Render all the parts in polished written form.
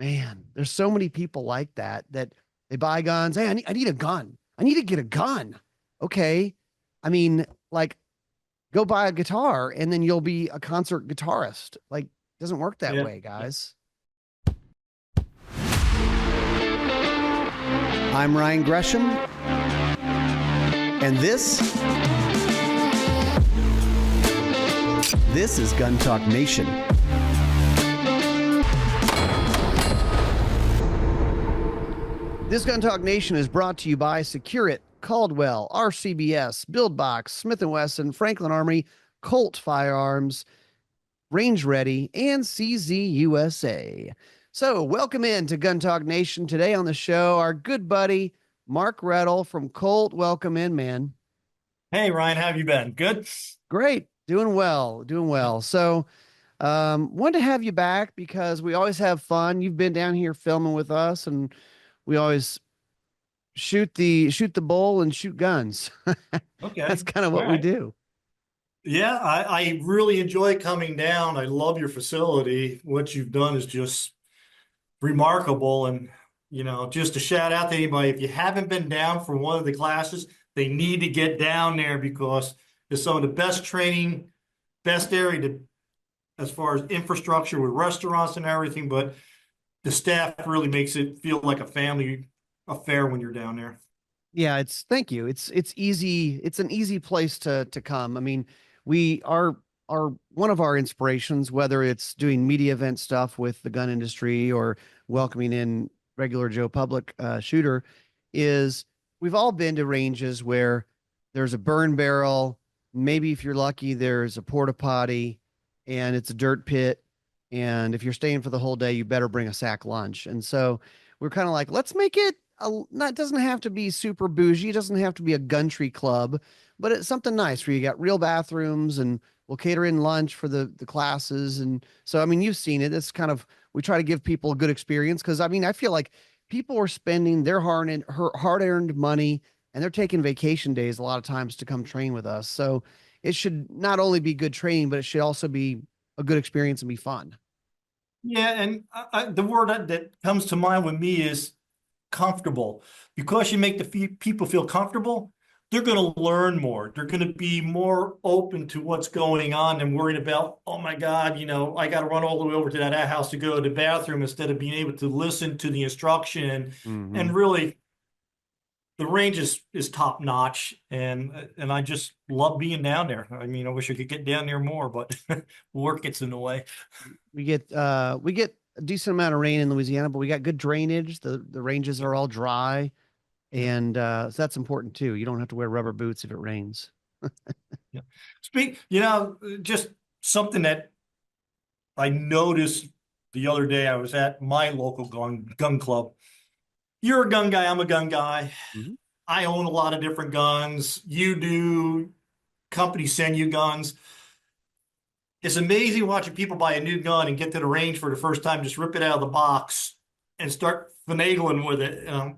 Man, there's so many people like that they buy guns. Hey, I need a gun. I need to get a gun. Okay. I mean, like, go buy a guitar and then you'll be a concert guitarist. Like, doesn't work that Yeah. way, Yeah. guys. I'm Ryan Gresham, and this is Gun Talk Nation. This Gun Talk Nation is brought to you by Secureit, Caldwell, RCBS, Buildbox, Smith & Wesson, Franklin Armory, Colt Firearms, Range Ready, and CZ USA. So welcome in to Gun Talk Nation. Today on the show, our good buddy, Mark Redl from Colt. Welcome in, man. Hey, Ryan, how have you been? Good? Great. Doing well. Doing well. So wanted to have you back because we always have fun. You've been down here filming with us, and we always shoot the bull and shoot guns. That's Okay. kind of All what we right. do. Yeah, I really enjoy coming down. I love your facility. What you've done is just remarkable. And, just a shout out to anybody, if you haven't been down for one of the classes, they need to get down there because it's some of the best training, best area as far as infrastructure with restaurants and everything. But the staff really makes it feel like a family affair when you're down there. Yeah, thank you. It's easy. It's an easy place to come. I mean, we are one of our inspirations, whether it's doing media event stuff with the gun industry or welcoming in regular Joe public shooter, is we've all been to ranges where there's a burn barrel. Maybe if you're lucky, there's a porta potty, and it's a dirt pit. And if you're staying for the whole day, you better bring a sack lunch. And so we're kind of like, let's make it not, it doesn't have to be super bougie. It doesn't have to be a country club, but it's something nice where you got real bathrooms, and we'll cater in lunch for the classes. And so, I mean, you've seen it. It's kind of, we try to give people a good experience. Cause I mean, I feel like people are spending their hard earned money, and they're taking vacation days a lot of times to come train with us. So it should not only be good training, but it should also be a good experience and be fun. Yeah, and the word that comes to mind with me is comfortable. Because you make the people feel comfortable, they're going to learn more. They're going to be more open to what's going on and worried about, oh my God, I got to run all the way over to that house to go to the bathroom instead of being able to listen to the instruction. Mm-hmm. And really, the range is top notch, and I just love being down there. I mean, I wish I could get down there more, but work gets in the way. We get a decent amount of rain in Louisiana, but we got good drainage. The ranges are all dry, Yeah. and so that's important too. You don't have to wear rubber boots if it rains. Yeah. Just something that I noticed the other day. I was at my local gun club. You're a gun guy, I'm a gun guy. Mhm. I own a lot of different guns. You do. Companies send you guns. It's amazing watching people buy a new gun and get to the range for the first time, just rip it out of the box and start finagling with it. I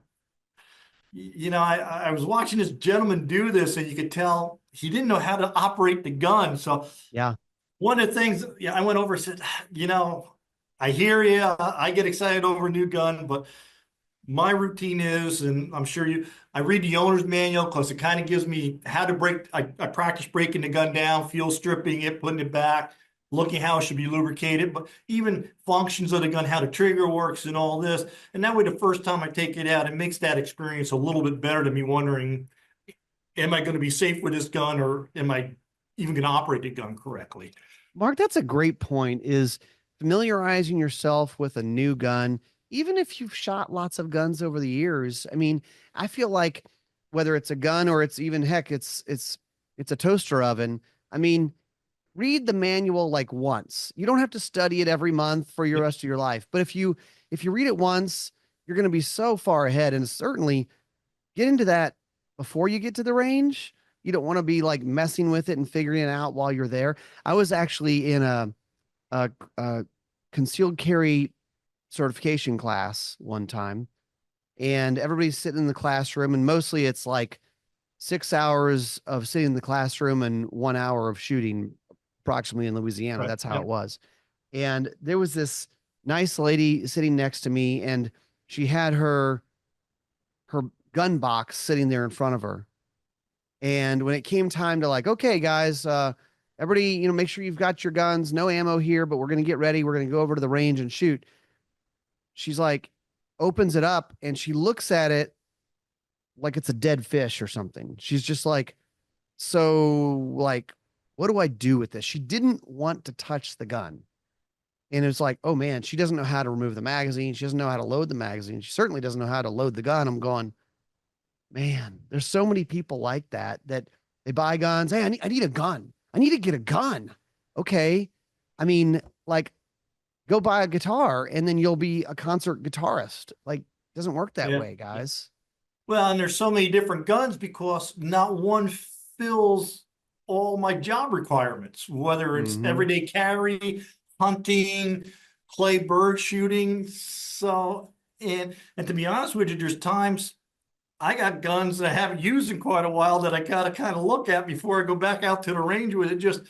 was watching this gentleman do this, and you could tell he didn't know how to operate the gun. So Yeah. one of the things, I went over and said, I hear you. I get excited over a new gun, but my routine is, and I'm sure I read the owner's manual because it kind of gives me how to break. I practice breaking the gun down, fuel stripping it, putting it back, looking how it should be lubricated, but even functions of the gun, how the trigger works and all this. And that way, the first time I take it out, it makes that experience a little bit better to me wondering, am I going to be safe with this gun, or am I even going to operate the gun correctly? Mark, that's a great point, is familiarizing yourself with a new gun, even if you've shot lots of guns over the years. I mean, I feel like whether it's a gun or it's even heck, it's a toaster oven. I mean, read the manual like once. You don't have to study it every month for your rest of your life. But if you read it once, you're going to be so far ahead. And certainly get into that before you get to the range. You don't want to be like messing with it and figuring it out while you're there. I was actually in a concealed carry certification class one time, and everybody's sitting in the classroom, and mostly it's like 6 hours of sitting in the classroom and 1 hour of shooting approximately in Louisiana. Right. That's how Yeah. it was. And there was this nice lady sitting next to me, and she had her gun box sitting there in front of her. And when it came time to like, okay, guys, everybody, make sure you've got your guns, no ammo here, but we're going to get ready. We're going to go over to the range and shoot. She's like, opens it up and she looks at it like it's a dead fish or something. She's just like, so like, what do I do with this? She didn't want to touch the gun. And it's like, oh man, she doesn't know how to remove the magazine. She doesn't know how to load the magazine. She certainly doesn't know how to load the gun. I'm going, man, there's so many people like that they buy guns. Hey, I need a gun. I need to get a gun. Okay. I mean, like, go buy a guitar and then you'll be a concert guitarist. Like, it doesn't work that Yeah. way, guys. Well, and there's so many different guns because not one fills all my job requirements, whether it's everyday carry, hunting, clay bird shooting. So, and to be honest with you, there's times I got guns that I haven't used in quite a while that I got to kind of look at before I go back out to the range with it, just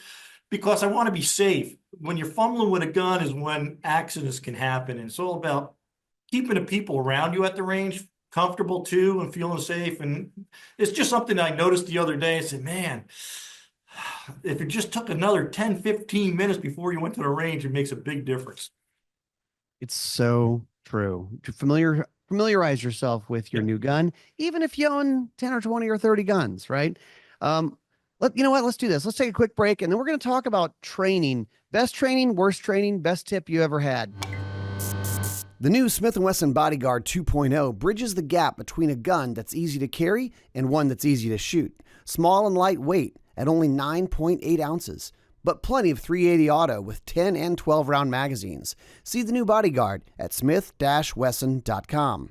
because I want to be safe. When you're fumbling with a gun is when accidents can happen. And it's all about keeping the people around you at the range comfortable too and feeling safe. And it's just something I noticed the other day. I said, man, if it just took another 10, 15 minutes before you went to the range, it makes a big difference. It's so true. To familiarize yourself with your new gun, even if you own 10 or 20 or 30 guns, right? You know what? Let's do this. Let's take a quick break, and then we're going to talk about training. Best training, worst training, best tip you ever had. The new Smith & Wesson Bodyguard 2.0 bridges the gap between a gun that's easy to carry and one that's easy to shoot. Small and lightweight at only 9.8 ounces, but plenty of .380 auto with 10 and 12 round magazines. See the new Bodyguard at smith-wesson.com.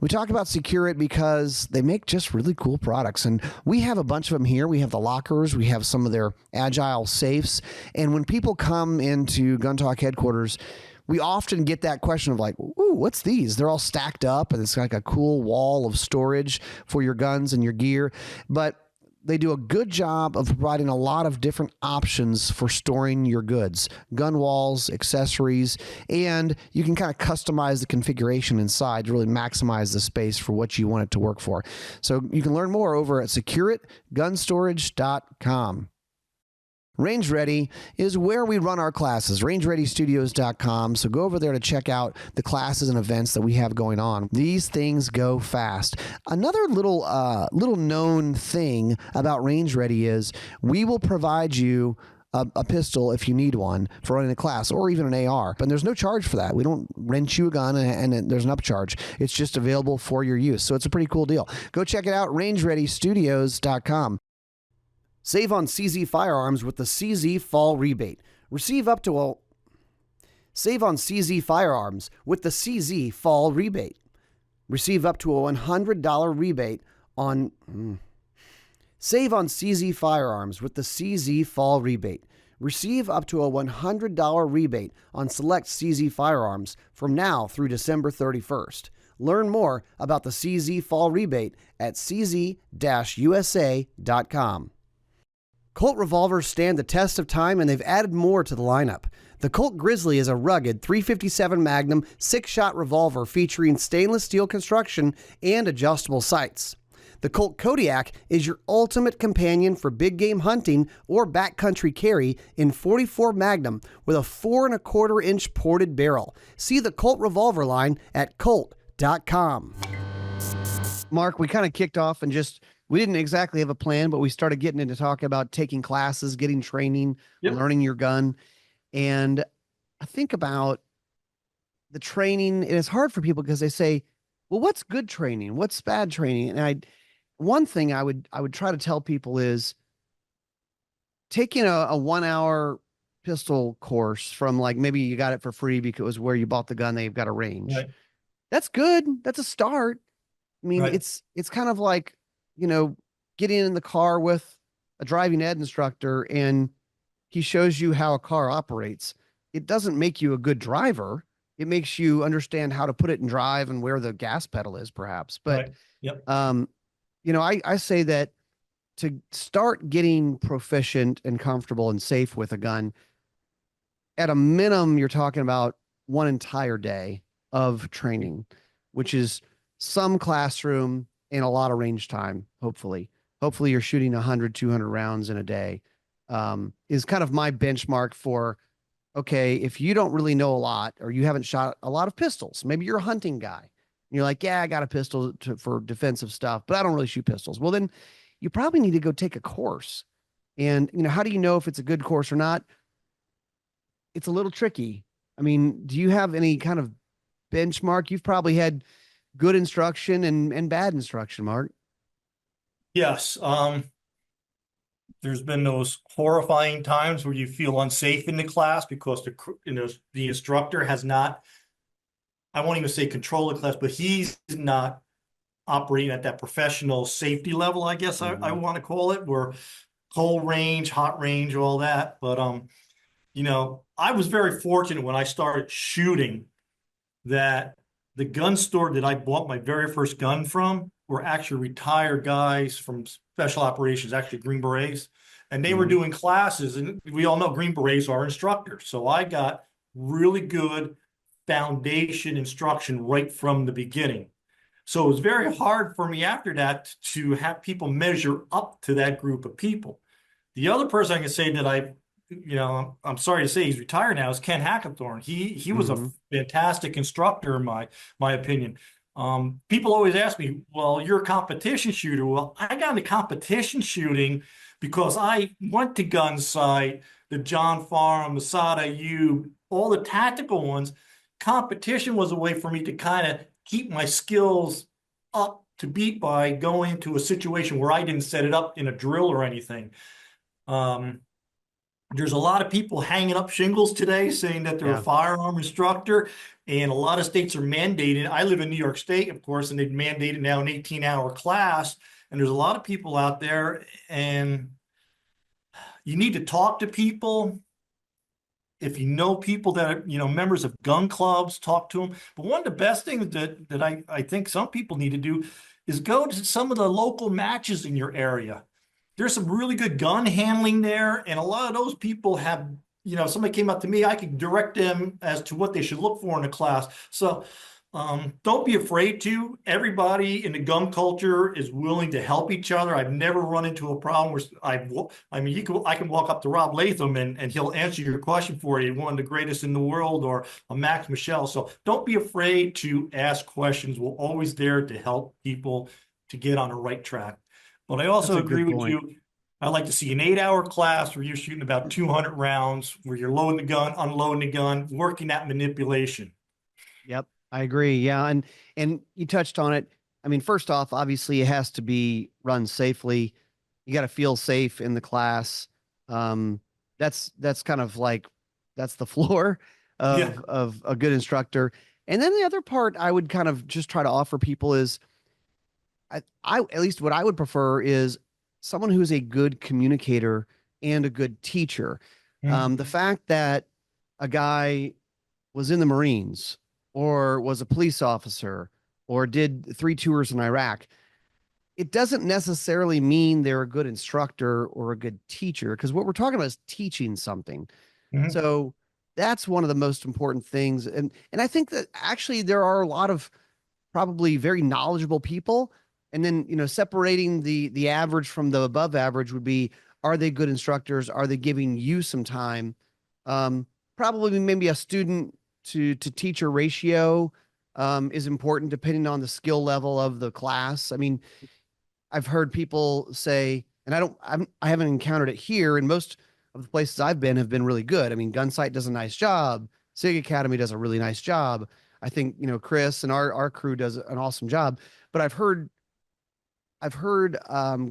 We talk about Secure It because they make just really cool products, and we have a bunch of them here. We have the lockers, we have some of their agile safes, and when people come into Gun Talk headquarters, we often get that question of like, ooh, what's these? They're all stacked up, and it's like a cool wall of storage for your guns and your gear, but they do a good job of providing a lot of different options for storing your goods, gun walls, accessories, and you can kind of customize the configuration inside to really maximize the space for what you want it to work for. So you can learn more over at secureitgunstorage.com. Range Ready is where we run our classes, rangereadystudios.com. So go over there to check out the classes and events that we have going on. These things go fast. Another little known thing about Range Ready is we will provide you a pistol if you need one for running a class, or even an AR, but there's no charge for that. We don't rent you a gun and there's an upcharge. It's just available for your use. So it's a pretty cool deal. Go check it out, rangereadystudios.com. Save on CZ firearms with the CZ Fall Rebate. Save on CZ firearms with the CZ Fall Rebate. Receive up to a $100 rebate on... Save on CZ firearms with the CZ Fall Rebate. Receive up to a $100 rebate on select CZ firearms from now through December 31st. Learn more about the CZ Fall Rebate at cz-usa.com. Colt revolvers stand the test of time, and they've added more to the lineup. The Colt Grizzly is a rugged .357 Magnum 6-shot revolver featuring stainless steel construction and adjustable sights. The Colt Kodiak is your ultimate companion for big game hunting or backcountry carry in .44 Magnum with a 4¼ ported barrel. See the Colt revolver line at colt.com. Mark, we kind of kicked off and we didn't exactly have a plan, but we started getting into talking about taking classes, getting training, learning your gun. And I think about the training, and it's hard for people because they say, well, what's good training? What's bad training? And one thing I would try to tell people is taking a 1 hour pistol course from, like, maybe you got it for free because it was where you bought the gun, they've got a range. Right. That's good. That's a start. I mean, it's kind of like, getting in the car with a driving ed instructor and he shows you how a car operates. It doesn't make you a good driver. It makes you understand how to put it in drive and where the gas pedal is, perhaps. But, I say that to start getting proficient and comfortable and safe with a gun, at a minimum, you're talking about one entire day of training, which is some classroom and a lot of range time, hopefully. Hopefully you're shooting 100, 200 rounds in a day, is kind of my benchmark for, okay, if you don't really know a lot or you haven't shot a lot of pistols, maybe you're a hunting guy. And you're like, yeah, I got a pistol for defensive stuff, but I don't really shoot pistols. Well, then you probably need to go take a course. And, how do you know if it's a good course or not? It's a little tricky. I mean, do you have any kind of benchmark? You've probably had good instruction and bad instruction, Mark. Yes. There's been those horrifying times where you feel unsafe in the class because the instructor has not, I won't even say control the class, but he's not operating at that professional safety level, I guess I Mm-hmm. want to call it, where cold range, hot range, all that. But I was very fortunate when I started shooting that the gun store that I bought my very first gun from were actually retired guys from special operations, actually Green Berets, and they were Mm-hmm. doing classes. And we all know Green Berets are instructors. So I got really good foundation instruction right from the beginning. So it was very hard for me after that to have people measure up to that group of people. The other person I can say that I'm sorry to say he's retired now is Ken Hackathorn. He was a Mm-hmm. fantastic instructor in my opinion. People always ask me, well, you're a competition shooter. Well, I got into competition shooting because I went to Gunsight, the John Farm, the Sada U, all the tactical ones. Competition was a way for me to kind of keep my skills up to beat by going into a situation where I didn't set it up in a drill or anything. Um, there's a lot of people hanging up shingles today saying that they're a Yeah. firearm instructor, and a lot of states are mandating. I live in New York State, of course, and they've mandated now an 18-hour class. And there's a lot of people out there, and you need to talk to people. If you know people that are, members of gun clubs, talk to them. But one of the best things that I think some people need to do is go to some of the local matches in your area. There's some really good gun handling there, and a lot of those people have, somebody came up to me, I could direct them as to what they should look for in a class. So don't be afraid to. Everybody in the gun culture is willing to help each other. I've never run into a problem where I mean, I can walk up to Rob Latham and he'll answer your question for you, one of the greatest in the world, or a Max Michelle. So don't be afraid to ask questions. We're always there to help people to get on the right track. But I That's also a agree good with point. you. I like to see an 8-hour class where you're shooting about 200 rounds, where you're loading the gun, unloading the gun, working that manipulation. Yep, I agree. Yeah, and you touched on it. I mean, first off, obviously it has to be run safely. You got to feel safe in the class. Um, that's kind of like that's the floor Yeah. of a good instructor. And then the other part I would kind of just try to offer people is I at least what I would prefer is someone who's a good communicator and a good teacher. The fact that a guy was in the Marines or was a police officer or did 3 tours in Iraq, it doesn't necessarily mean they're a good instructor or a good teacher because what we're talking about is teaching something. Mhm. So that's one of the most important things. And I think that actually there are a lot of probably very knowledgeable people. And then, separating the average from the above average would be, are they good instructors? Are they giving you some time? Um, Probably maybe a student to teacher ratio is important depending on the skill level of the class. I mean, I've heard people say, and I haven't encountered it here. And most of the places I've been have been really good. I mean, Gunsight does a nice job. SIG Academy does a really nice job. I think, Chris and our crew does an awesome job. But I've heard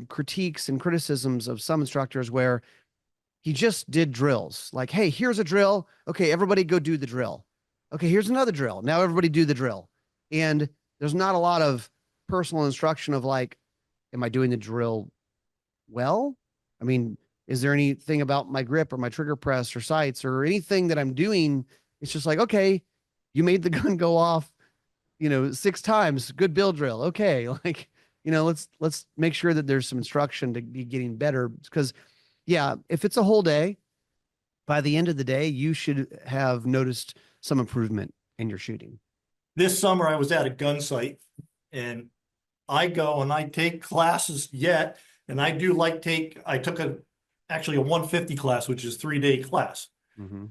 critiques and criticisms of some instructors where he just did drills. Like, hey, here's a drill. Okay, everybody go do the drill. Okay, here's another drill. Now everybody do the drill. And there's not a lot of personal instruction of like, am I doing the drill well? I mean, is there anything about my grip or my trigger press or sights or anything that I'm doing? It's just like, okay, you made the gun go off, 6 times. Good build drill. Okay, like, let's make sure that there's some instruction to be getting better because, yeah, if it's a whole day, by the end of the day, you should have noticed some improvement in your shooting? This summer I was at a gun site, and I go and I take classes yet, and I do like I took actually a 150 class, which is 3-day class. Mm-hmm.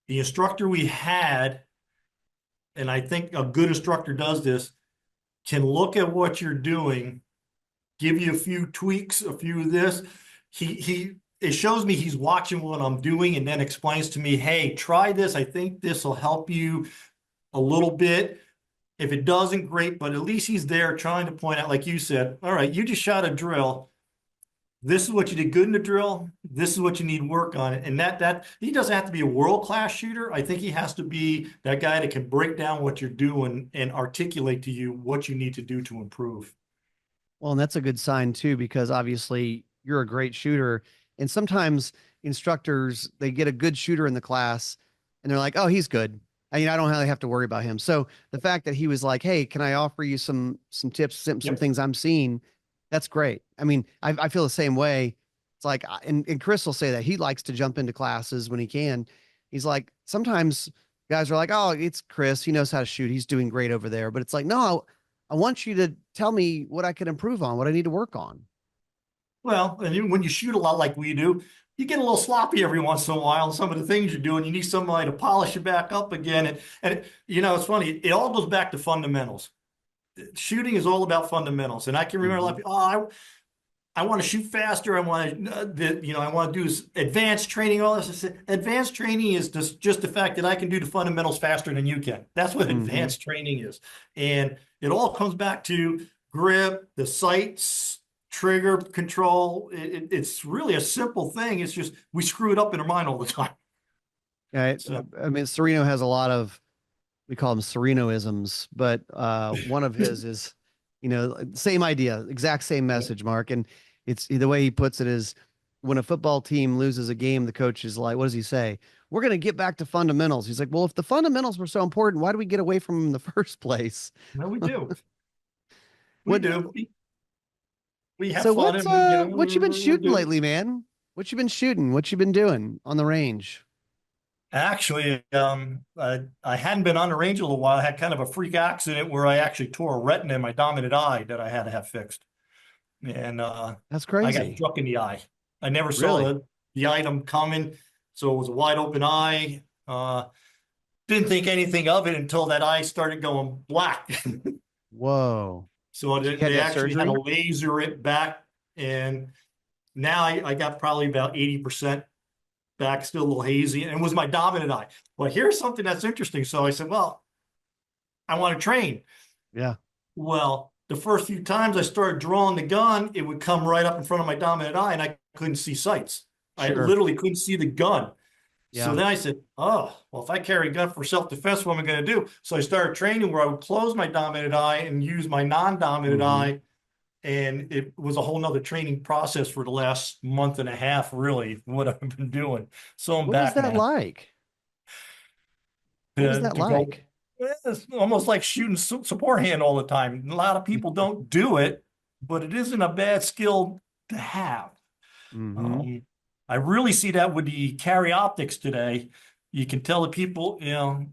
The instructor we had, and I think a good instructor does this, can look at what you're doing, give you a few tweaks, a few of this. It shows me he's watching what I'm doing and then explains to me, hey, try this. I think this will help you a little bit. If it doesn't, great, but at least he's there trying to point out, like you said, all right, you just shot a drill. This is what you did good in the drill. This is what you need work on. And that he doesn't have to be a world-class shooter. I think he has to be that guy that can break down what you're doing and articulate to you what you need to do to improve. Well, and that's a good sign too, because obviously you're a great shooter. And sometimes instructors, they get a good shooter in the class and they're like, oh, he's good. I mean, I don't really have to worry about him. So the fact that he was like, hey, can I offer you some tips, some Yep. things I'm seeing? That's great. I mean, I feel the same way. It's like, and Chris will say that he likes to jump into classes when he can. He's like, sometimes guys are like, oh, it's Chris. He knows how to shoot. He's doing great over there. But it's like, no, I want you to tell me what I can improve on, what I need to work on. Well, and when you shoot a lot like we do, you get a little sloppy every once in a while. Some of the things you're doing, you need somebody to polish it back up again. It's funny. It all goes back to fundamentals. Shooting is all about fundamentals. And I can remember, Mm-hmm. like, I want to shoot faster. I want to, I want to do advanced training. All this. Advanced training is just the fact that I can do the fundamentals faster than you can. That's what Mm-hmm. advanced training is. And it all comes back to grip, the sights, trigger control. It's really a simple thing. It's just we screw it up in our mind all the time. Yeah, So, I mean, Sereno has a lot of, we call them Serenoisms, but one of his is, same idea, exact same yeah. message, Mark. And it's the way he puts it is when a football team loses a game, the coach is like, what does he say? We're going to get back to fundamentals. He's like, well, if the fundamentals were so important, why do we get away from them in the first place? No, we do. We What, do. We have so fun and, what you been we shooting do. lately, man? What you been shooting? What you been doing on the range? Actually, I hadn't been on the range in a little while. I had kind of a freak accident where I actually tore a retina in my dominant eye that I had to have fixed. And That's I got crazy. struck in the eye. I never saw Really? the item coming. So it was a wide open eye. Didn't think anything of it until that eye started going black. Whoa. So So you had to they have actually had to surgery? laser it back. And now I got probably about 80% back, still a little hazy, and it was my dominant eye. Well, here's something that's interesting. So I said, well, I want to train. Yeah, Well, the first few times I started drawing the gun, it would come right up in front of my dominant eye, and I couldn't see sights. I sure. literally couldn't see the gun. So Yeah. then I said, oh, well, if I carry a gun for self-defense, what am I going to do? So I started training where I would close my dominant eye and use my non-dominant Hmm. eye. And it was a whole nother training process for the last month and a half, really, what I've been doing. So I'm What was back that now. like? What was that To go. like? It's almost like shooting support hand all the time. A lot of people don't do it, but it isn't a bad skill to have. Hmm. Um, I really see that with the carry optics today. You can tell the people,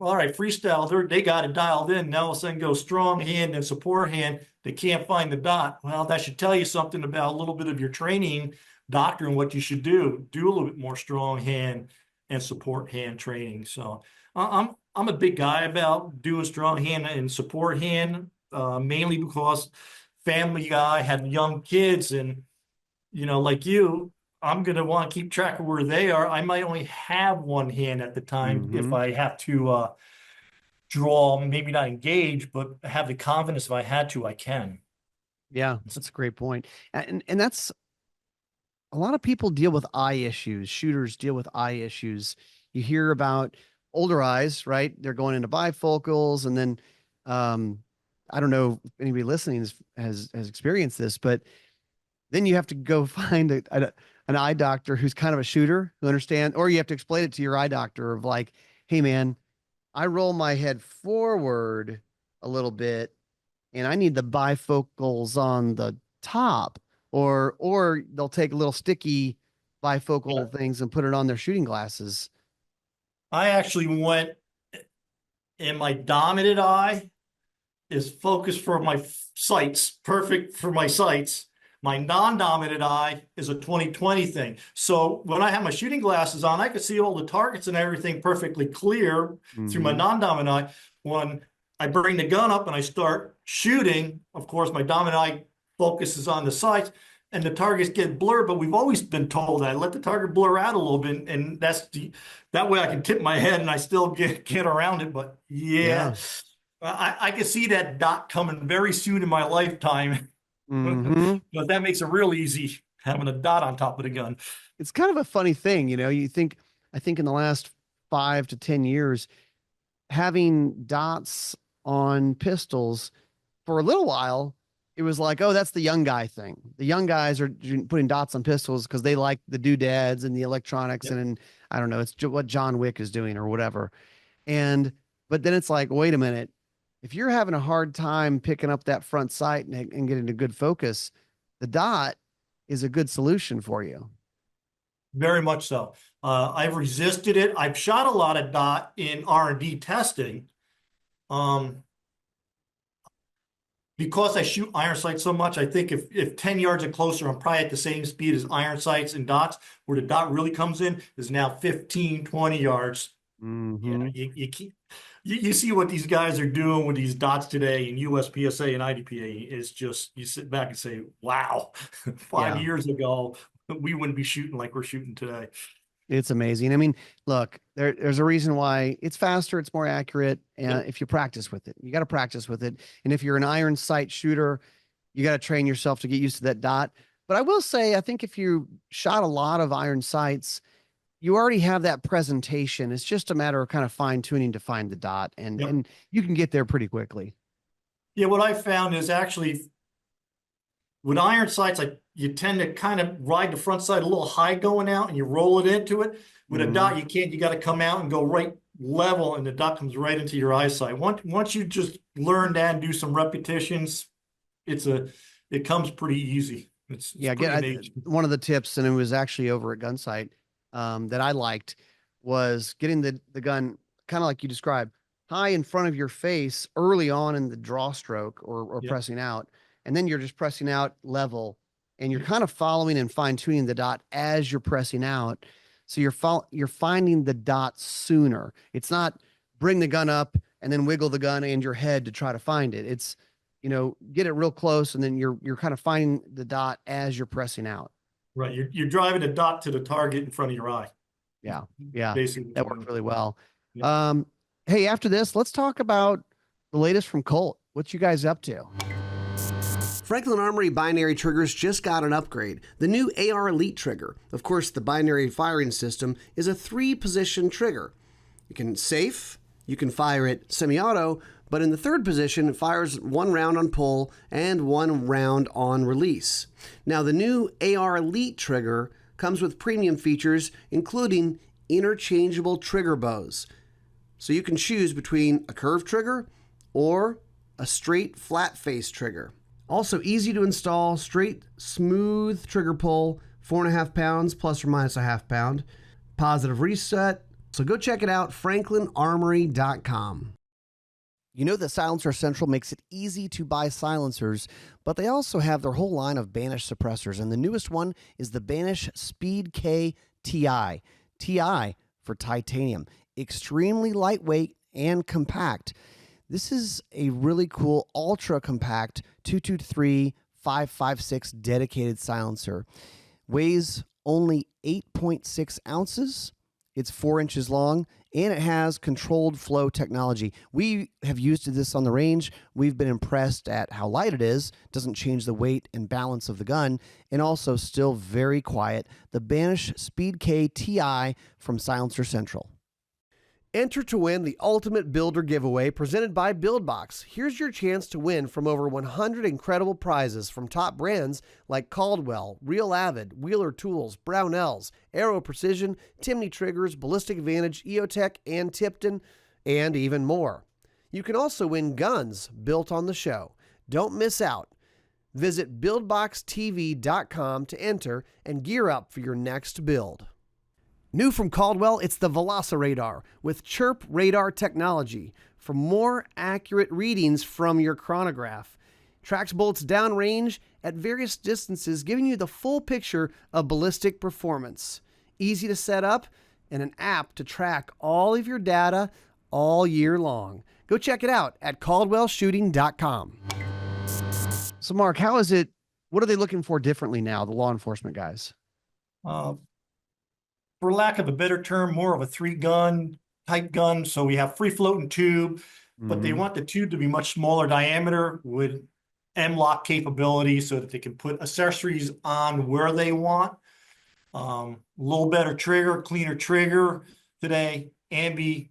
all right, freestyle, they got it dialed in. Now all of a sudden go strong hand and support hand. They can't find the dot. Well, that should tell you something about a little bit of your training doctrine, what you should do. Do a little bit more strong hand and support hand training. So I'm a big guy about doing strong hand and support hand, mainly because family guy, had young kids, and like you, I'm going to want to keep track of where they are. I might only have one hand at the time if Hmm. I have to draw, maybe not engage, but have the confidence if I had to, I can. Yeah, that's a great point. And that's a lot of people deal with eye issues. Shooters deal with eye issues. You hear about older eyes, right? They're going into bifocals, and then um, I don't know if anybody listening has experienced this, but then you have to go find an eye doctor who's kind of a shooter who understands, or you have to explain it to your eye doctor of like, hey man, I roll my head forward a little bit and I need the bifocals on the top, or they'll take little sticky Yeah. bifocal things and put it on their shooting glasses. I actually went and my dominant eye is focused for my sights, perfect for my sights. My non-dominant eye is a 20/20 thing. So when I have my shooting glasses on, I can see all the targets and everything perfectly clear through my non-dominant eye. When I bring the gun up and I start shooting, of course, my dominant eye focuses on the sights and the targets get blurred, but we've always been told that let the target blur out a little bit, and that way I can tip my head and I still get around it. But yeah, Yeah. I can see that dot coming very soon in my lifetime. Hmm. But that makes it real easy having a dot on top of the gun. It's kind of a funny thing, I think in the last 5 to 10 years, having dots on pistols for a little while, it was like, oh, that's the young guy thing. The young guys are putting dots on pistols because they like the doodads and the electronics, Yep. and I don't know, it's what John Wick is doing or whatever. And but then it's like, wait a minute, if you're having a hard time picking up that front sight and getting a good focus, the dot is a good solution for you. Very much so. I've resisted it. I've shot a lot of dot in R&D testing. Um, because I shoot iron sights so much, I think if 10 yards and closer, I'm probably at the same speed as iron sights and dots. Where the dot really comes in is now 15, 20 yards. Yeah, Hmm. you see what these guys are doing with these dots today in USPSA and IDPA. It's just, you sit back and say, wow, five Yeah. years ago, we wouldn't be shooting like we're shooting today. It's amazing. I mean, look, there's a reason why it's faster, it's more accurate, and Yep. if you practice with it, you got to practice with it. And if you're an iron sight shooter, you got to train yourself to get used to that dot. But I will say, I think if you shot a lot of iron sights, you already have that presentation. It's just a matter of kind of fine tuning to find the dot, and Yep. you can get there pretty quickly. Yeah, what I found is actually with iron sights, like you tend to kind of ride the front sight a little high going out and you roll it into it. With a Hmm. dot, you can't, you got to come out and go right level and the dot comes right into your eyesight. Once you just learn that and do some repetitions, it comes pretty easy. It's Yeah, pretty amazing. one of the tips, and it was actually over at Gunsight, that I liked, was getting the gun kind of like you described, high in front of your face early on in the draw stroke or Yep. pressing out, and then you're just pressing out level, and you're kind of following and fine tuning the dot as you're pressing out. So you're finding the dot sooner. It's not bring the gun up and then wiggle the gun and your head to try to find it. It's get it real close, and then you're kind of finding the dot as you're pressing out. Right. You're driving a dot to the target in front of your eye. Yeah, yeah, Basically what that you're worked doing. really well. Yep. Um, hey, after this, let's talk about the latest from Colt. What you guys up to? Franklin Armory binary triggers just got an upgrade. The new AR Elite trigger. Of course, the binary firing system is a 3-position trigger. You can safe, you can fire it semi-auto, but in the 3rd position, it fires 1 round on pull and 1 round on release. Now, the new AR Elite trigger comes with premium features, including interchangeable trigger bows. So you can choose between a curved trigger or a straight flat face trigger. Also easy to install, straight, smooth trigger pull, 4.5 pounds plus or minus a half pound. Positive reset. So go check it out, franklinarmory.com. You know that Silencer Central makes it easy to buy silencers, but they also have their whole line of Banish suppressors, and the newest one is the Banish Speed K TI. TI for titanium. Extremely lightweight and compact. This is a really cool ultra compact 223 556 dedicated silencer. Weighs only 8.6 ounces. It's 4 inches long, and it has controlled flow technology. We have used this on the range. We've been impressed at how light it is, doesn't change the weight and balance of the gun, and also still very quiet. The Banish Speed K TI from Silencer Central. Enter to win the Ultimate Builder Giveaway presented by Buildbox. Here's your chance to win from over 100 incredible prizes from top brands like Caldwell, Real Avid, Wheeler Tools, Brownells, Aero Precision, Timney Triggers, Ballistic Advantage, EOTech, and Tipton, and even more. You can also win guns built on the show. Don't miss out. Visit BuildboxTV.com to enter and gear up for your next build. New from Caldwell, it's the VLOCIR with chirp radar technology for more accurate readings from your chronograph. Tracks bullets downrange at various distances, giving you the full picture of ballistic performance. Easy to set up and an app to track all of your data all year long. Go check it out at caldwellshooting.com. So Mark, how is it, what are they looking for differently now, the law enforcement guys? For lack of a better term, more of a 3-gun type gun. So we have free floating tube, but they want the tube to be much smaller diameter with M-lock capability so that they can put accessories on where they want. A little better trigger, cleaner trigger today, ambi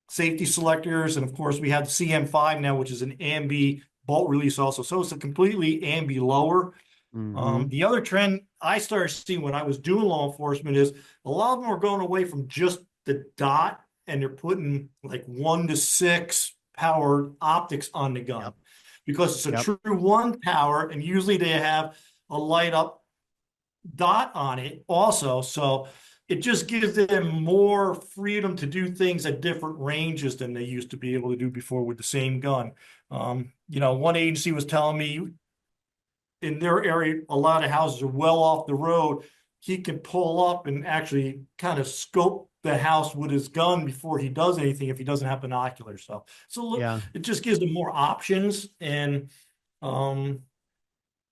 safety selectors. And of course we have the CM5 now, which is an ambi bolt release also. So it's a completely ambi lower. The other trend I started seeing when I was doing law enforcement is a lot of them are going away from just the dot and they're putting like 1 to 6 powered optics on the gun because it's a true 1 power, and usually they have a light up dot on it also. So it just gives them more freedom to do things at different ranges than they used to be able to do before with the same gun. You know, one agency was telling me in their area, a lot of houses are well off the road. He can pull up and actually kind of scope the house with his gun before he does anything if he doesn't have binoculars. So it just gives them more options, and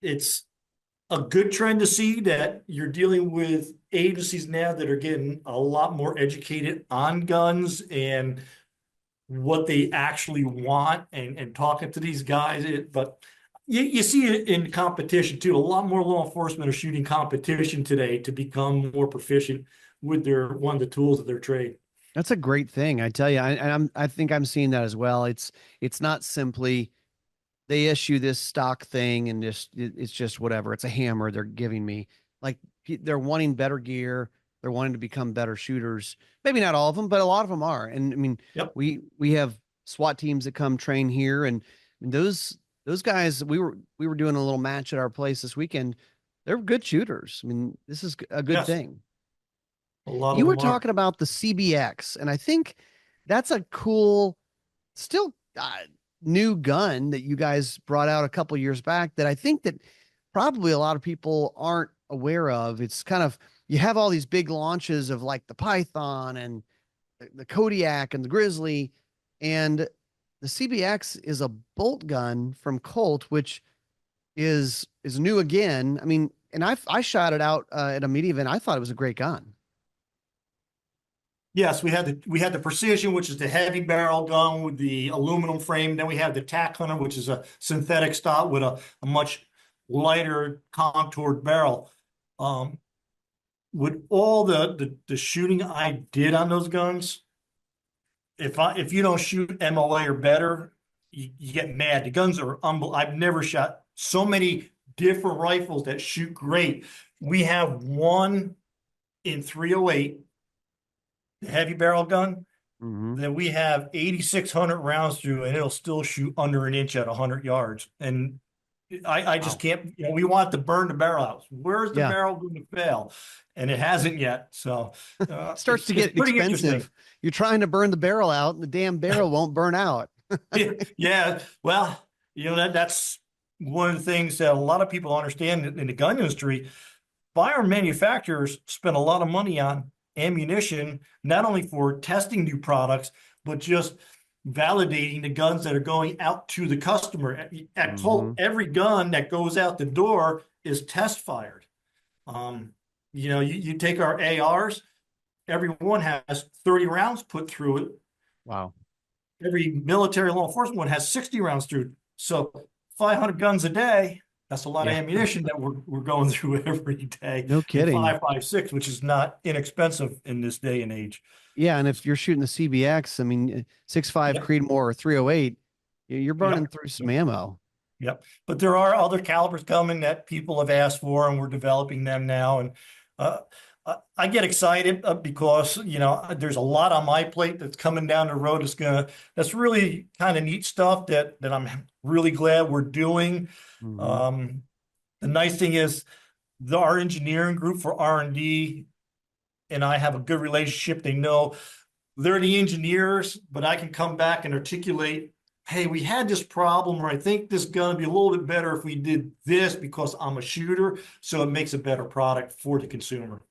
it's a good trend to see that you're dealing with agencies now that are getting a lot more educated on guns and what they actually want, and talking to these guys. But you see it in competition too. A lot more law enforcement are shooting competition today to become more proficient with one of the tools of their trade. That's a great thing. I tell you, I think I'm seeing that as well. It's not simply they issue this stock thing and it's just whatever. It's a hammer they're giving me. Like they're wanting better gear. They're wanting to become better shooters. Maybe not all of them, but a lot of them are. And I mean, we have SWAT teams that come train here, and those guys, we were doing a little match at our place this weekend. They're good shooters. I mean, this is a good thing. You were talking about the CBX, and I think that's a cool, still new gun that you guys brought out a couple years back that I think that probably a lot of people aren't aware of. It's kind of, you have all these big launches of like the Python and the Kodiak and the Grizzly, and the CBX is a bolt gun from Colt, which is new again. I mean, and I shot it out at a media event. I thought it was a great gun. Yes, we had the Precision, which is the heavy barrel gun with the aluminum frame. Then we have the Tac Hunter, which is a synthetic stock with a much lighter contoured barrel. With all the shooting I did on those guns, if you don't shoot MOA or better, you get mad. The guns are unbelievable. I've never shot so many different rifles that shoot great. We have one in 308. The heavy barrel gun that we have 8,600 rounds through, and it'll still shoot under an inch at 100 yards. And I just can't, we want to burn the barrel out. Where's the barrel going to fail? And it hasn't yet. So it starts to get expensive. You're trying to burn the barrel out and the damn barrel won't burn out. Yeah. Well, that's one of the things that a lot of people understand in the gun industry. Firearm manufacturers spend a lot of money on ammunition, not only for testing new products, but just validating the guns that are going out to the customer. At Colt, every gun that goes out the door is test fired. You take our ARs, every one has 30 rounds put through it. Wow. Every military law enforcement one has 60 rounds through. So 500 guns a day. That's a lot of ammunition that we're going through every day. No kidding. 5.56, which is not inexpensive in this day and age. Yeah, and if you're shooting the CBX, I mean, 6.5 Creedmoor or 308, you're burning through some ammo. Yep. But there are other calibers coming that people have asked for, and we're developing them now. And I get excited because, there's a lot on my plate that's coming down the road. That's really kind of neat stuff that I'm really glad we're doing. The nice thing is our engineering group for R&D and I have a good relationship. They know they're the engineers, but I can come back and articulate, hey, we had this problem, or I think this gun would be a little bit better if we did this because I'm a shooter. So it makes a better product for the consumer.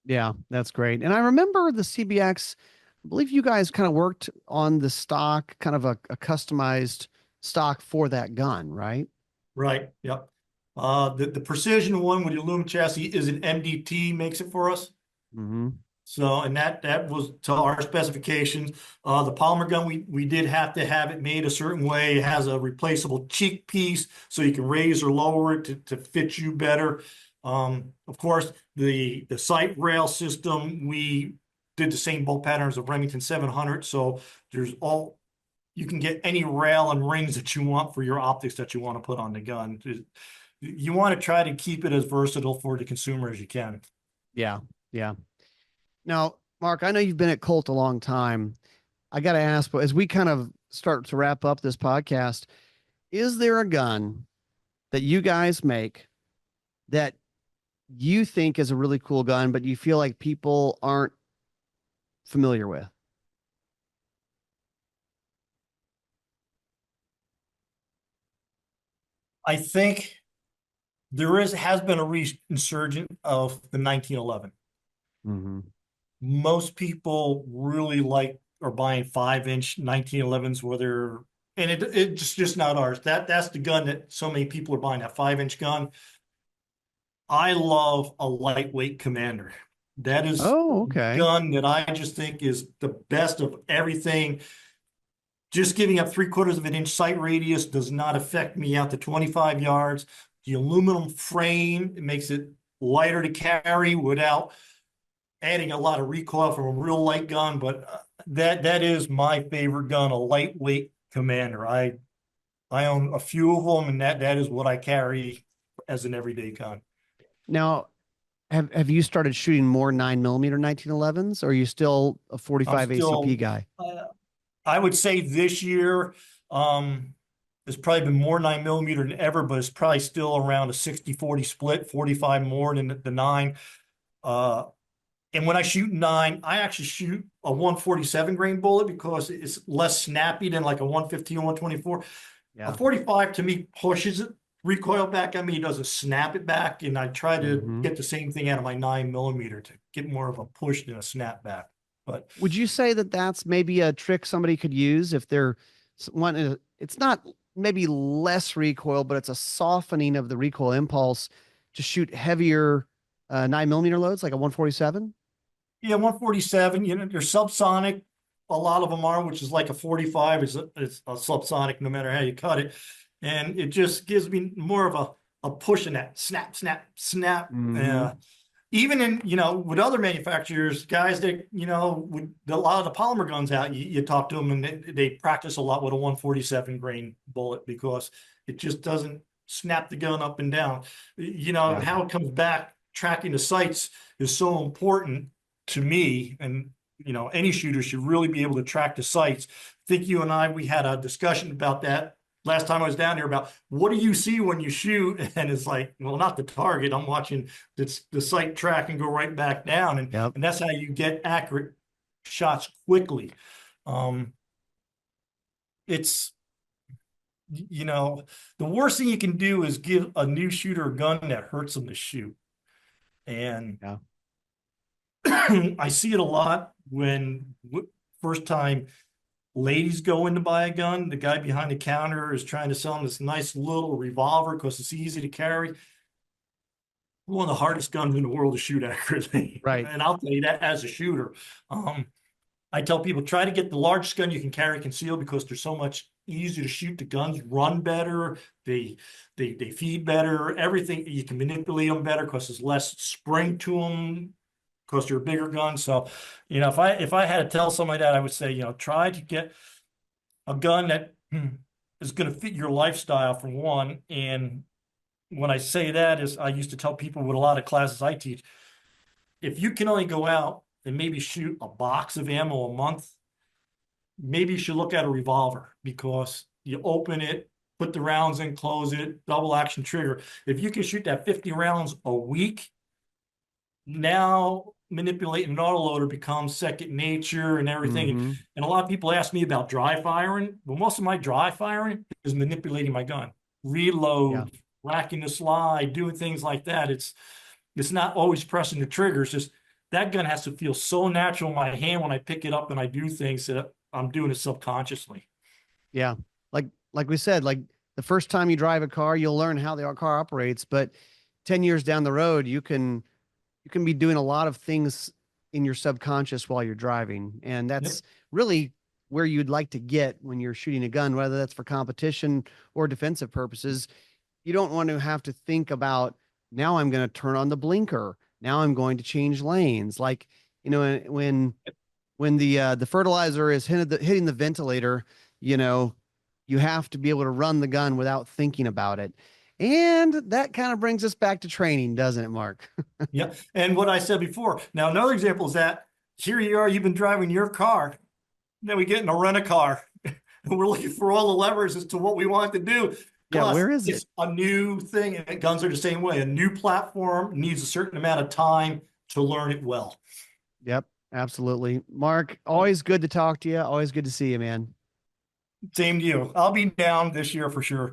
Yeah, that's great. And I remember the CBX, I believe you guys kind of worked on the stock, kind of a customized stock for that gun, right? Right. Yep. The precision one with the aluminum chassis is an MDT makes it for us. Mm-hmm. So, and that was to our specifications. The polymer gun, we did have to have it made a certain way. It has a replaceable cheek piece, so you can raise or lower it to fit you better. Of course, the sight rail system, we did the same bolt patterns of Remington 700. So you can get any rail and rings that you want for your optics that you want to put on the gun. You want to try to keep it as versatile for the consumer as you can. Yeah, yeah. Now, Mark, I know you've been at Colt a long time. I got to ask, but as we kind of start to wrap up this podcast, is there a gun that you guys make that you think is a really cool gun, but you feel like people aren't familiar with? I think has been a resurgence of the 1911. Mm-hmm. Most people really like or buying 5-inch 1911s, whether and it's just not ours. That's the gun that so many people are buying, that 5-inch gun. I love a lightweight Commander. That is Oh, okay. gun that I just think is the best of everything. Just giving up 3/4 of an inch sight radius does not affect me out to 25 yards. The aluminum frame, it makes it lighter to carry without adding a lot of recoil from a real light gun. But that is my favorite gun, a lightweight Commander. I own a few of them, and that is what I carry as an everyday gun. Now, have you started shooting more 9mm 1911s, or are you still a 45 ACP guy? I would say this year, there's probably been more 9mm than ever, but it's probably still around a 60-40 split, 45 more than the 9. And when I shoot 9, I actually shoot a 147 grain bullet because it's less snappy than like a 115 or 124. Yeah. A 45 to me pushes it, recoil back at me, doesn't snap it back. And I try to get the same thing out of my 9mm to get more of a push than a snap back. But would you say that that's maybe a trick somebody could use if they're wanting? It's not maybe less recoil, but it's a softening of the recoil impulse to shoot heavier 9mm loads, like a 147. yeah, 147, they're subsonic. A lot of them are, which is like a 45. It's a subsonic no matter how you cut it. And it just gives me more of a push in that snap, snap, snap. Even in, with other manufacturers, guys that, with a lot of the polymer guns out, you talk to them and they practice a lot with a 147 grain bullet because it just doesn't snap the gun up and down. How it comes back, tracking the sights is so important to me. And, any shooter should really be able to track the sights. I think you and we had a discussion about that last time I was down here about what do you see when you shoot? And it's like, well, not the target. I'm watching the sight track and go right back down. And that's how you get accurate shots quickly. It's, the worst thing you can do is give a new shooter a gun that hurts them to shoot. And I see it a lot when first time ladies go in to buy a gun. The guy behind the counter is trying to sell them this nice little revolver because it's easy to carry. One of the hardest guns in the world to shoot accurately. Right. And I'll tell you that as a shooter. I tell people, try to get the largest gun you can carry concealed because they're so much easier to shoot. The guns run better. They feed better. Everything, you can manipulate them better because there's less spring to them because they're a bigger gun. So, if I had to tell somebody that, I would say, try to get a gun that is going to fit your lifestyle for one. And when I say that is, I used to tell people with a lot of classes I teach, if you can only go out and maybe shoot a box of ammo a month, maybe you should look at a revolver because you open it, put the rounds in, close it, double action trigger. If you can shoot that 50 rounds a week, now manipulating an autoloader becomes second nature and everything. Mm-hmm. And a lot of people ask me about dry firing. Well, most of my dry firing is manipulating my gun, reload, racking the slide, doing things like that. It's not always pressing the trigger. It's just that gun has to feel so natural in my hand when I pick it up and I do things that I'm doing it subconsciously. Yeah. Like we said, like the first time you drive a car, you'll learn how the car operates, but 10 years down the road, you can be doing a lot of things in your subconscious while you're driving. And that's really where you'd like to get when you're shooting a gun, whether that's for competition or defensive purposes. You don't want to have to think about, now I'm going to turn on the blinker. Now I'm going to change lanes. Like, you know, when the fertilizer is hitting the ventilator, you know, you have to be able to run the gun without thinking about it. And that kind of brings us back to training, doesn't it, Mark? Yeah. And what I said before, now another example is that here you are, you've been driving your car. Then we get in a rent-a-car and we're looking for all the levers as to what we want to do. Yeah, where is it's it? a new thing, and guns are the same way. A new platform needs a certain amount of time to learn it well. Yep, absolutely. Mark, always good to talk to you. Always good to see you, man. Same to you. I'll be down this year for sure.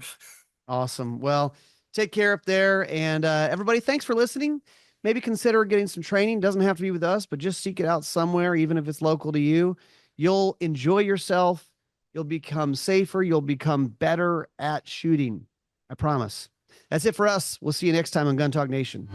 Awesome. Well, take care up there. And everybody, thanks for listening. Maybe consider getting some training. Doesn't have to be with us, but just seek it out somewhere, even if it's local to you. You'll enjoy yourself. You'll become safer. You'll become better at shooting. I promise. That's it for us. We'll see you next time on Gun Talk Nation.